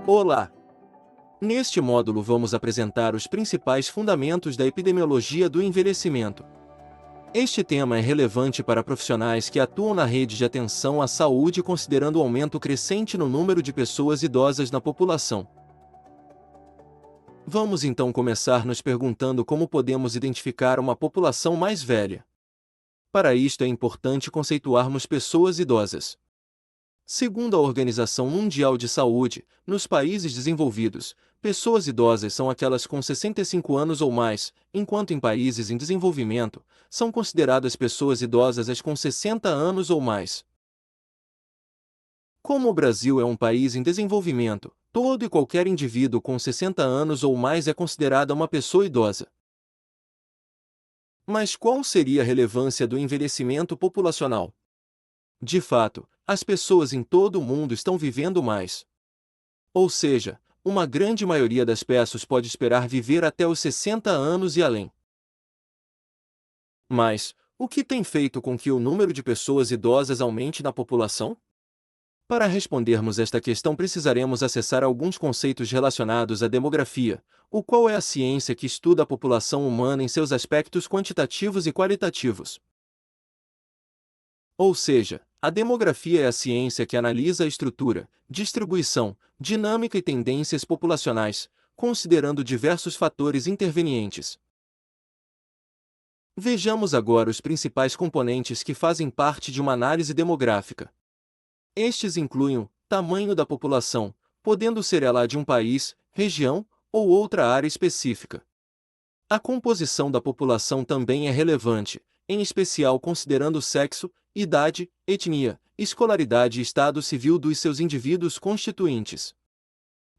Olá! Neste módulo vamos apresentar os principais fundamentos da epidemiologia do envelhecimento. Este tema é relevante para profissionais que atuam na rede de atenção à saúde considerando o aumento crescente no número de pessoas idosas na população. Vamos então começar nos perguntando como podemos identificar uma população mais velha. Para isto é importante conceituarmos pessoas idosas. Segundo a Organização Mundial de Saúde, nos países desenvolvidos, pessoas idosas são aquelas com 65 anos ou mais, enquanto em países em desenvolvimento, são consideradas pessoas idosas as com 60 anos ou mais. Como o Brasil é um país em desenvolvimento, todo e qualquer indivíduo com 60 anos ou mais é considerada uma pessoa idosa. Mas qual seria a relevância do envelhecimento populacional? De fato, as pessoas em todo o mundo estão vivendo mais. Ou seja, uma grande maioria das pessoas pode esperar viver até os 60 anos e além. Mas, o que tem feito com que o número de pessoas idosas aumente na população? Para respondermos esta questão precisaremos acessar alguns conceitos relacionados à demografia, o qual é a ciência que estuda a população humana em seus aspectos quantitativos e qualitativos. Ou seja, a demografia é a ciência que analisa a estrutura, distribuição, dinâmica e tendências populacionais, considerando diversos fatores intervenientes. Vejamos agora os principais componentes que fazem parte de uma análise demográfica. Estes incluem o tamanho da população, podendo ser ela de um país, região ou outra área específica. A composição da população também é relevante, em especial considerando o sexo, idade, etnia, escolaridade e estado civil dos seus indivíduos constituintes.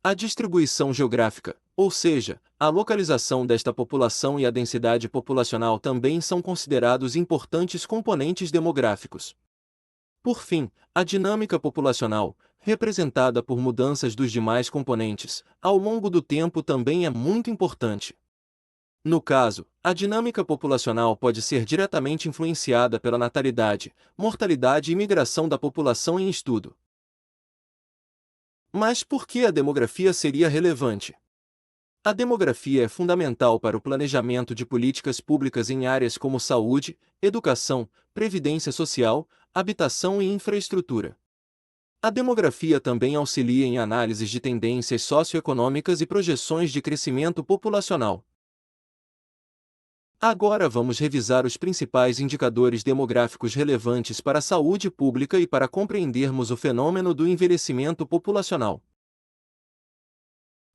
A distribuição geográfica, ou seja, a localização desta população e a densidade populacional também são considerados importantes componentes demográficos. Por fim, a dinâmica populacional, representada por mudanças dos demais componentes, ao longo do tempo também é muito importante. No caso, a dinâmica populacional pode ser diretamente influenciada pela natalidade, mortalidade e migração da população em estudo. Mas por que a demografia seria relevante? A demografia é fundamental para o planejamento de políticas públicas em áreas como saúde, educação, previdência social, habitação e infraestrutura. A demografia também auxilia em análises de tendências socioeconômicas e projeções de crescimento populacional. Agora vamos revisar os principais indicadores demográficos relevantes para a saúde pública e para compreendermos o fenômeno do envelhecimento populacional.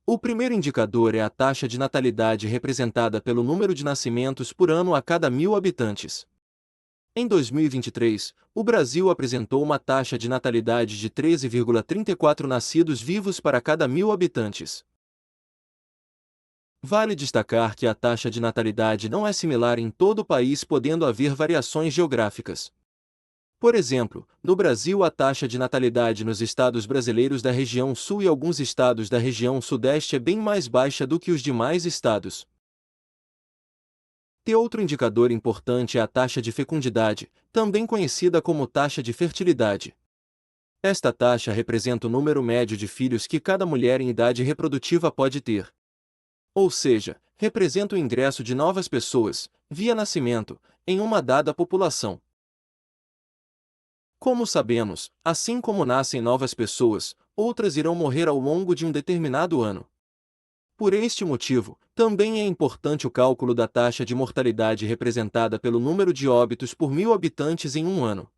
O primeiro indicador é a taxa de natalidade representada pelo número de nascimentos por ano a cada 1.000 habitantes. Em 2023, o Brasil apresentou uma taxa de natalidade de 13,34 nascidos vivos para cada 1.000 habitantes. Vale destacar que a taxa de natalidade não é similar em todo o país, podendo haver variações geográficas. Por exemplo, no Brasil a taxa de natalidade nos estados brasileiros da região sul e alguns estados da região sudeste é bem mais baixa do que os demais estados. Outro indicador importante é a taxa de fecundidade, também conhecida como taxa de fertilidade. Esta taxa representa o número médio de filhos que cada mulher em idade reprodutiva pode ter. Ou seja, representa o ingresso de novas pessoas, via nascimento, em uma dada população. Como sabemos, assim como nascem novas pessoas, outras irão morrer ao longo de um determinado ano. Por este motivo, também é importante o cálculo da taxa de mortalidade representada pelo número de óbitos por 1.000 habitantes em um ano.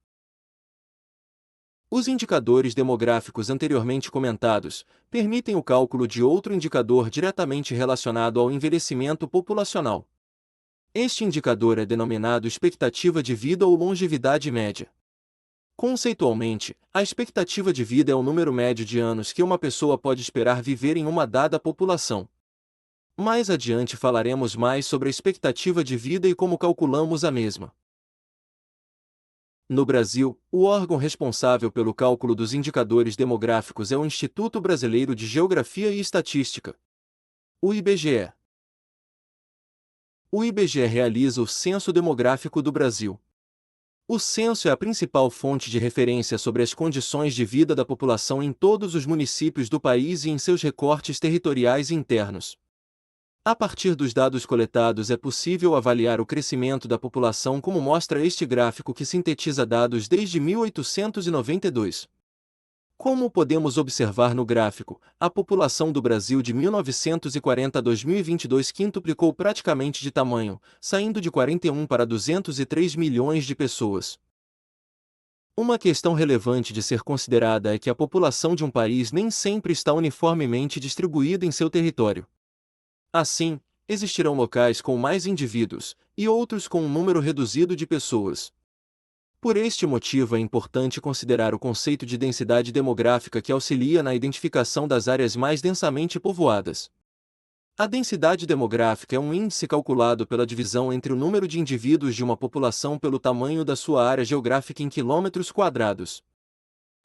Os indicadores demográficos anteriormente comentados permitem o cálculo de outro indicador diretamente relacionado ao envelhecimento populacional. Este indicador é denominado expectativa de vida ou longevidade média. Conceitualmente, a expectativa de vida é o número médio de anos que uma pessoa pode esperar viver em uma dada população. Mais adiante falaremos mais sobre a expectativa de vida e como calculamos a mesma. No Brasil, o órgão responsável pelo cálculo dos indicadores demográficos é o Instituto Brasileiro de Geografia e Estatística, o IBGE. O IBGE realiza o Censo Demográfico do Brasil. O censo é a principal fonte de referência sobre as condições de vida da população em todos os municípios do país e em seus recortes territoriais internos. A partir dos dados coletados é possível avaliar o crescimento da população, como mostra este gráfico que sintetiza dados desde 1892. Como podemos observar no gráfico, a população do Brasil de 1940 a 2022 quintuplicou praticamente de tamanho, saindo de 41 para 203 milhões de pessoas. Uma questão relevante de ser considerada é que a população de um país nem sempre está uniformemente distribuída em seu território. Assim, existirão locais com mais indivíduos e outros com um número reduzido de pessoas. Por este motivo é importante considerar o conceito de densidade demográfica, que auxilia na identificação das áreas mais densamente povoadas. A densidade demográfica é um índice calculado pela divisão entre o número de indivíduos de uma população pelo tamanho da sua área geográfica em quilômetros quadrados.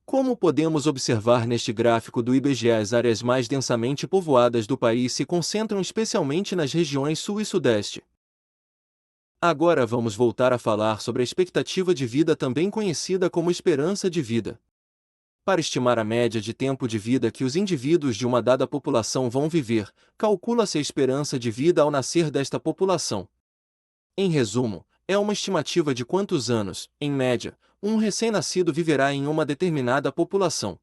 Como podemos observar neste gráfico do IBGE, as áreas mais densamente povoadas do país se concentram especialmente nas regiões sul e sudeste. Agora vamos voltar a falar sobre a expectativa de vida, também conhecida como esperança de vida. Para estimar a média de tempo de vida que os indivíduos de uma dada população vão viver, calcula-se a esperança de vida ao nascer desta população. Em resumo, é uma estimativa de quantos anos, em média, um recém-nascido viverá em uma determinada população.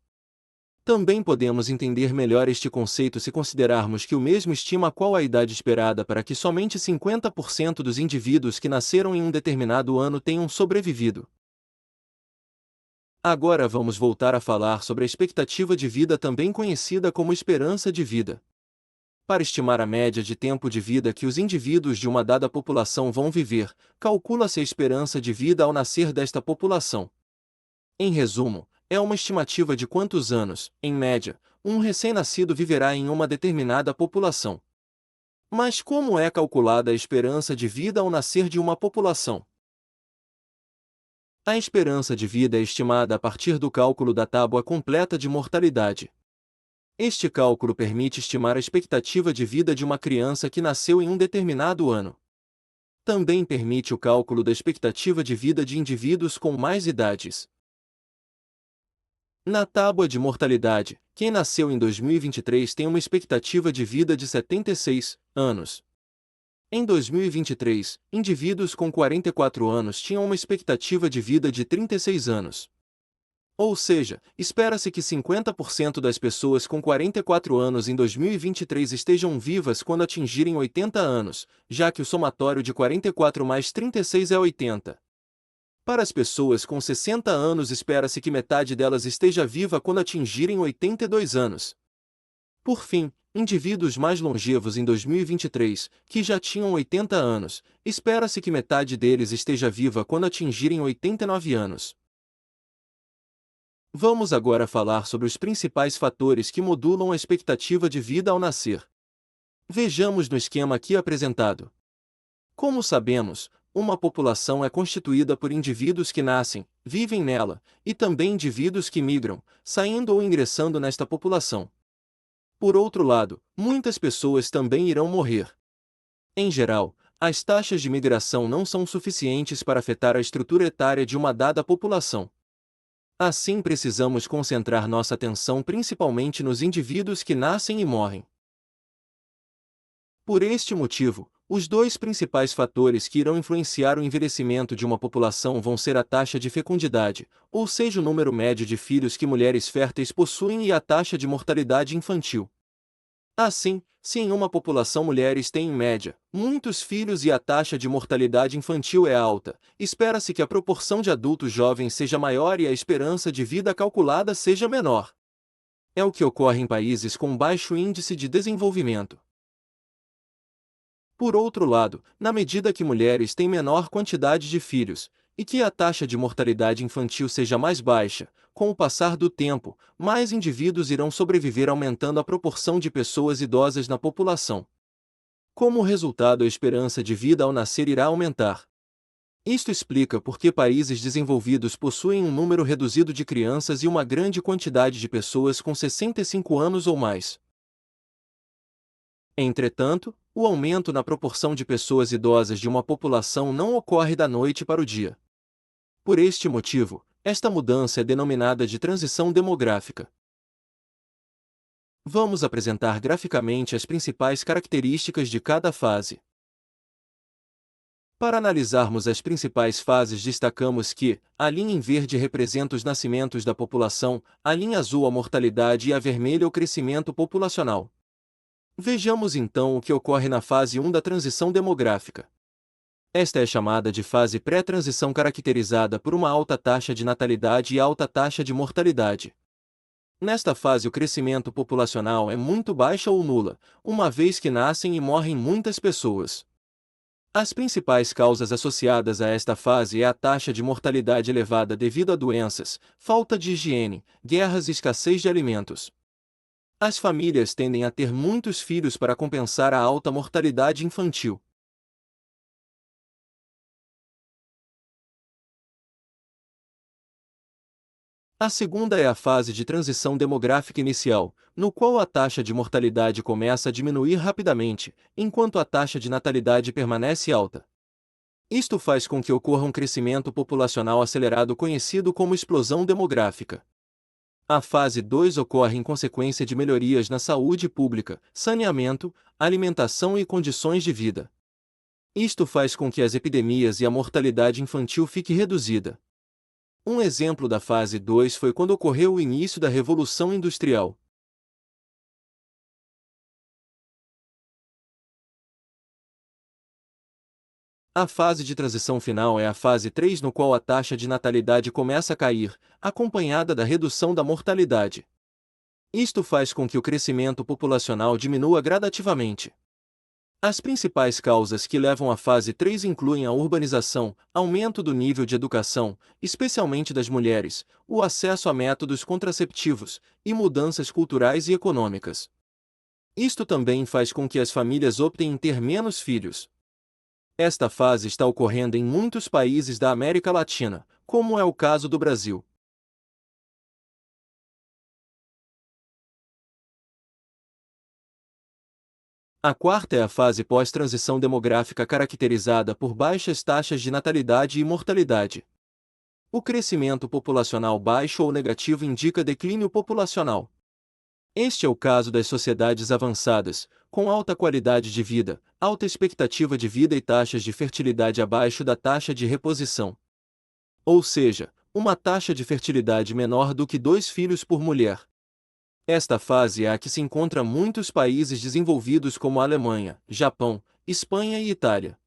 Também podemos entender melhor este conceito se considerarmos que o mesmo estima qual a idade esperada para que somente 50% dos indivíduos que nasceram em um determinado ano tenham sobrevivido. Agora vamos voltar a falar sobre a expectativa de vida, também conhecida como esperança de vida. Para estimar a média de tempo de vida que os indivíduos de uma dada população vão viver, calcula-se a esperança de vida ao nascer desta população. Em resumo, é uma estimativa de quantos anos, em média, um recém-nascido viverá em uma determinada população. Mas como é calculada a esperança de vida ao nascer de uma população? A esperança de vida é estimada a partir do cálculo da tábua completa de mortalidade. Este cálculo permite estimar a expectativa de vida de uma criança que nasceu em um determinado ano. Também permite o cálculo da expectativa de vida de indivíduos com mais idades. Na tábua de mortalidade, quem nasceu em 2023 tem uma expectativa de vida de 76 anos. Em 2023, indivíduos com 44 anos tinham uma expectativa de vida de 36 anos. Ou seja, espera-se que 50% das pessoas com 44 anos em 2023 estejam vivas quando atingirem 80 anos, já que o somatório de 44 mais 36 é 80. Para as pessoas com 60 anos, espera-se que metade delas esteja viva quando atingirem 82 anos. Por fim, indivíduos mais longevos em 2023, que já tinham 80 anos, espera-se que metade deles esteja viva quando atingirem 89 anos. Vamos agora falar sobre os principais fatores que modulam a expectativa de vida ao nascer. Vejamos no esquema aqui apresentado. Como sabemos, uma população é constituída por indivíduos que nascem, vivem nela, e também indivíduos que migram, saindo ou ingressando nesta população. Por outro lado, muitas pessoas também irão morrer. Em geral, as taxas de migração não são suficientes para afetar a estrutura etária de uma dada população. Assim, precisamos concentrar nossa atenção principalmente nos indivíduos que nascem e morrem. Por este motivo, os dois principais fatores que irão influenciar o envelhecimento de uma população vão ser a taxa de fecundidade, ou seja, o número médio de filhos que mulheres férteis possuem, e a taxa de mortalidade infantil. Assim, se em uma população mulheres têm em média muitos filhos e a taxa de mortalidade infantil é alta, espera-se que a proporção de adultos jovens seja maior e a esperança de vida calculada seja menor. É o que ocorre em países com baixo índice de desenvolvimento. Por outro lado, na medida que mulheres têm menor quantidade de filhos, e que a taxa de mortalidade infantil seja mais baixa, com o passar do tempo, mais indivíduos irão sobreviver, aumentando a proporção de pessoas idosas na população. Como resultado, a esperança de vida ao nascer irá aumentar. Isto explica por que países desenvolvidos possuem um número reduzido de crianças e uma grande quantidade de pessoas com 65 anos ou mais. Entretanto, o aumento na proporção de pessoas idosas de uma população não ocorre da noite para o dia. Por este motivo, esta mudança é denominada de transição demográfica. Vamos apresentar graficamente as principais características de cada fase. Para analisarmos as principais fases, destacamos que a linha em verde representa os nascimentos da população, a linha azul a mortalidade e a vermelha o crescimento populacional. Vejamos então o que ocorre na fase 1 da transição demográfica. Esta é chamada de fase pré-transição, caracterizada por uma alta taxa de natalidade e alta taxa de mortalidade. Nesta fase, o crescimento populacional é muito baixa ou nula, uma vez que nascem e morrem muitas pessoas. As principais causas associadas a esta fase é a taxa de mortalidade elevada devido a doenças, falta de higiene, guerras e escassez de alimentos. As famílias tendem a ter muitos filhos para compensar a alta mortalidade infantil. A segunda é a fase de transição demográfica inicial, no qual a taxa de mortalidade começa a diminuir rapidamente, enquanto a taxa de natalidade permanece alta. Isto faz com que ocorra um crescimento populacional acelerado, conhecido como explosão demográfica. A fase 2 ocorre em consequência de melhorias na saúde pública, saneamento, alimentação e condições de vida. Isto faz com que as epidemias e a mortalidade infantil fique reduzida. Um exemplo da fase 2 foi quando ocorreu o início da Revolução Industrial. A fase de transição final é a fase 3, no qual a taxa de natalidade começa a cair, acompanhada da redução da mortalidade. Isto faz com que o crescimento populacional diminua gradativamente. As principais causas que levam à fase 3 incluem a urbanização, aumento do nível de educação, especialmente das mulheres, o acesso a métodos contraceptivos, e mudanças culturais e econômicas. Isto também faz com que as famílias optem em ter menos filhos. Esta fase está ocorrendo em muitos países da América Latina, como é o caso do Brasil. A quarta é a fase pós-transição demográfica, caracterizada por baixas taxas de natalidade e mortalidade. O crescimento populacional baixo ou negativo indica declínio populacional. Este é o caso das sociedades avançadas, com alta qualidade de vida, alta expectativa de vida e taxas de fertilidade abaixo da taxa de reposição. Ou seja, uma taxa de fertilidade menor do que 2 filhos por mulher. Esta fase é a que se encontra muitos países desenvolvidos como a Alemanha, Japão, Espanha e Itália.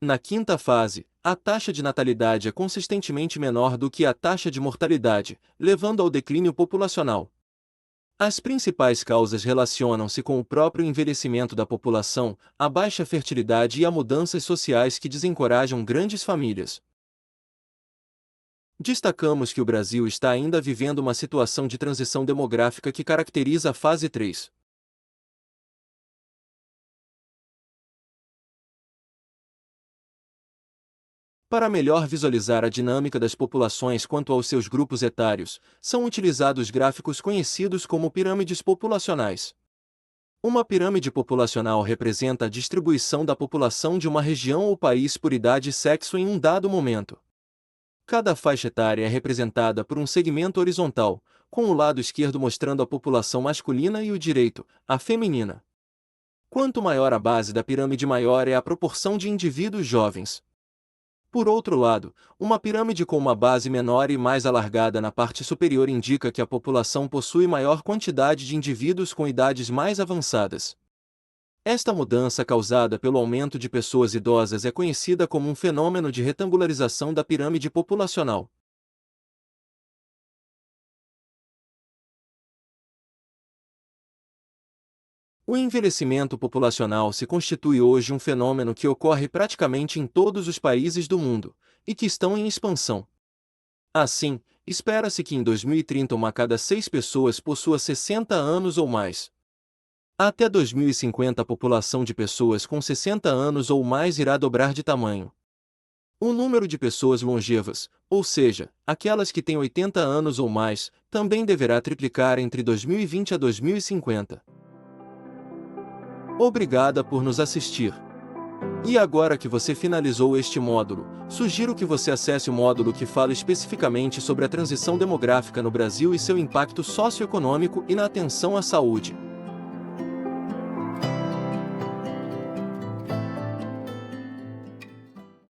Na quinta fase, a taxa de natalidade é consistentemente menor do que a taxa de mortalidade, levando ao declínio populacional. As principais causas relacionam-se com o próprio envelhecimento da população, a baixa fertilidade e a mudanças sociais que desencorajam grandes famílias. Destacamos que o Brasil está ainda vivendo uma situação de transição demográfica que caracteriza a fase 3. Para melhor visualizar a dinâmica das populações quanto aos seus grupos etários, são utilizados gráficos conhecidos como pirâmides populacionais. Uma pirâmide populacional representa a distribuição da população de uma região ou país por idade e sexo em um dado momento. Cada faixa etária é representada por um segmento horizontal, com o lado esquerdo mostrando a população masculina e o direito, a feminina. Quanto maior a base da pirâmide, maior é a proporção de indivíduos jovens. Por outro lado, uma pirâmide com uma base menor e mais alargada na parte superior indica que a população possui maior quantidade de indivíduos com idades mais avançadas. Esta mudança causada pelo aumento de pessoas idosas é conhecida como um fenômeno de retangularização da pirâmide populacional. O envelhecimento populacional se constitui hoje um fenômeno que ocorre praticamente em todos os países do mundo, e que estão em expansão. Assim, espera-se que em 2030 uma a cada 6 pessoas possua 60 anos ou mais. Até 2050 a população de pessoas com 60 anos ou mais irá dobrar de tamanho. O número de pessoas longevas, ou seja, aquelas que têm 80 anos ou mais, também deverá triplicar entre 2020 a 2050. Obrigada por nos assistir. E agora que você finalizou este módulo, sugiro que você acesse o módulo que fala especificamente sobre a transição demográfica no Brasil e seu impacto socioeconômico e na atenção à saúde.